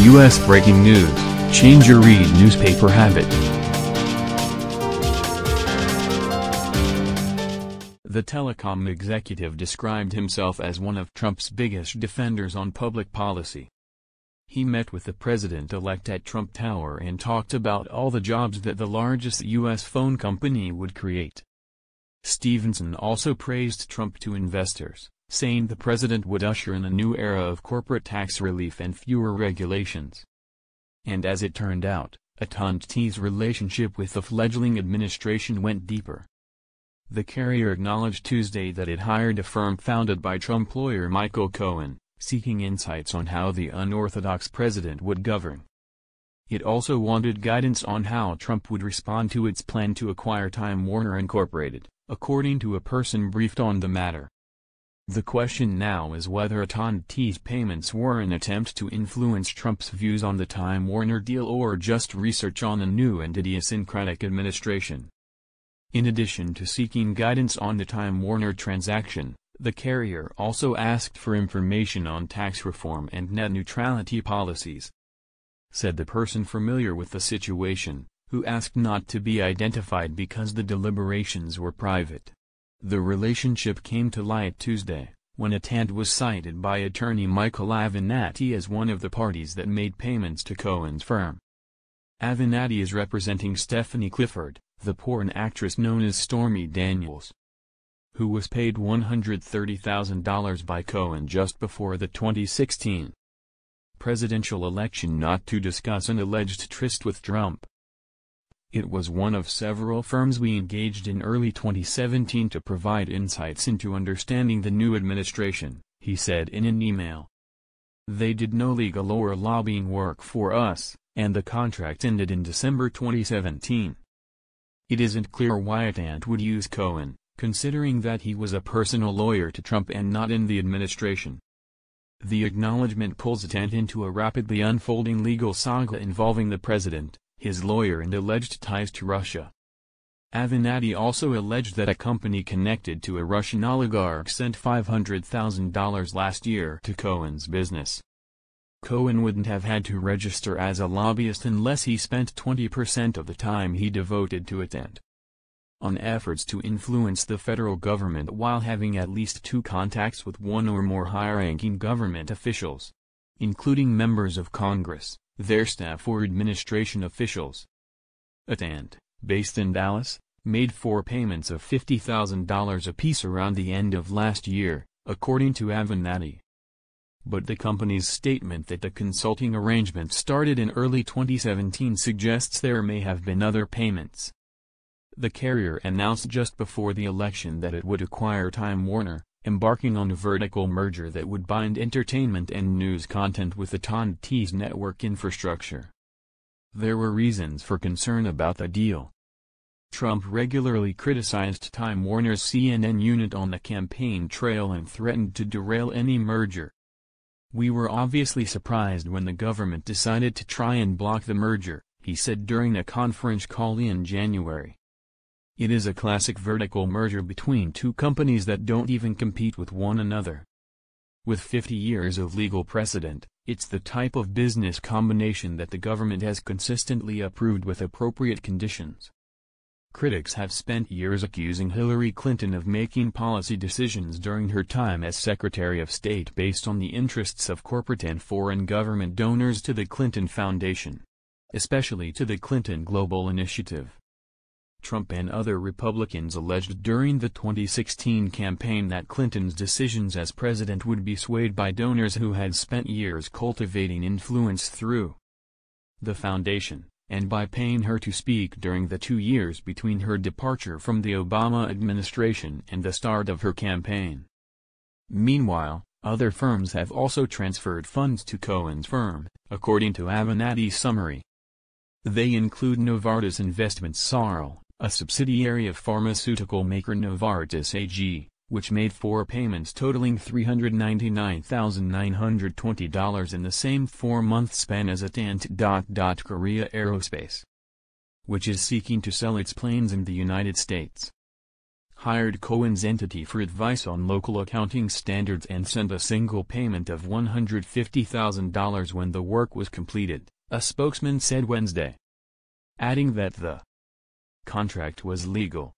U.S. breaking news, change your read newspaper habit. The telecom executive described himself as one of Trump's biggest defenders on public policy. He met with the president-elect at Trump Tower and talked about all the jobs that the largest U.S. phone company would create. Stephenson also praised Trump to investors, saying the president would usher in a new era of corporate tax relief and fewer regulations. And as it turned out, AT&T's relationship with the fledgling administration went deeper. The carrier acknowledged Tuesday that it hired a firm founded by Trump lawyer Michael Cohen, seeking insights on how the unorthodox president would govern. It also wanted guidance on how Trump would respond to its plan to acquire Time Warner Incorporated, according to a person briefed on the matter. The question now is whether AT&T's payments were an attempt to influence Trump's views on the Time Warner deal or just research on a new and idiosyncratic administration. In addition to seeking guidance on the Time Warner transaction, the carrier also asked for information on tax reform and net neutrality policies. Said the person familiar with the situation, who asked not to be identified because the deliberations were private. The relationship came to light Tuesday, when AT&T was cited by attorney Michael Cohen as one of the parties that made payments to Cohen's firm. Cohen is representing Stephanie Clifford, the porn actress known as Stormy Daniels, who was paid $130,000 by Cohen just before the 2016 presidential election not to discuss an alleged tryst with Trump. It was one of several firms we engaged in early 2017 to provide insights into understanding the new administration, he said in an email. They did no legal or lobbying work for us, and the contract ended in December 2017. It isn't clear why AT&T would use Cohen, considering that he was a personal lawyer to Trump and not in the administration. The acknowledgement pulls AT&T into a rapidly unfolding legal saga involving the president, his lawyer and alleged ties to Russia. Cohen also alleged that a company connected to a Russian oligarch sent $500,000 last year to Cohen's business. Cohen wouldn't have had to register as a lobbyist unless he spent 20% of the time he devoted to AT&T on efforts to influence the federal government while having at least 2 contacts with one or more high-ranking government officials, including members of Congress, their staff or administration officials. AT&T, based in Dallas, made 4 payments of $50,000 apiece around the end of last year, according to Cohen. But the company's statement that the consulting arrangement started in early 2017 suggests there may have been other payments. The carrier announced just before the election that it would acquire Time Warner, embarking on a vertical merger that would bind entertainment and news content with AT&T's network infrastructure. There were reasons for concern about the deal. Trump regularly criticized Time Warner's CNN unit on the campaign trail and threatened to derail any merger. We were obviously surprised when the government decided to try and block the merger, he said during a conference call in January. It is a classic vertical merger between 2 companies that don't even compete with one another. With 50 years of legal precedent, it's the type of business combination that the government has consistently approved with appropriate conditions. Critics have spent years accusing Hillary Clinton of making policy decisions during her time as Secretary of State based on the interests of corporate and foreign government donors to the Clinton Foundation, especially to the Clinton Global Initiative. Trump and other Republicans alleged during the 2016 campaign that Clinton's decisions as president would be swayed by donors who had spent years cultivating influence through the foundation, and by paying her to speak during the 2 years between her departure from the Obama administration and the start of her campaign. Meanwhile, other firms have also transferred funds to Cohen's firm, according to Cohen's summary. They include Novartis Investments SARL, a subsidiary of pharmaceutical maker Novartis AG, which made 4 payments totaling $399,920 in the same 4-month span as AT&T. Korea Aerospace, which is seeking to sell its planes in the United States. hired Cohen's entity for advice on local accounting standards and sent a single payment of $150,000 when the work was completed, a spokesman said Wednesday, adding that the contract was legal.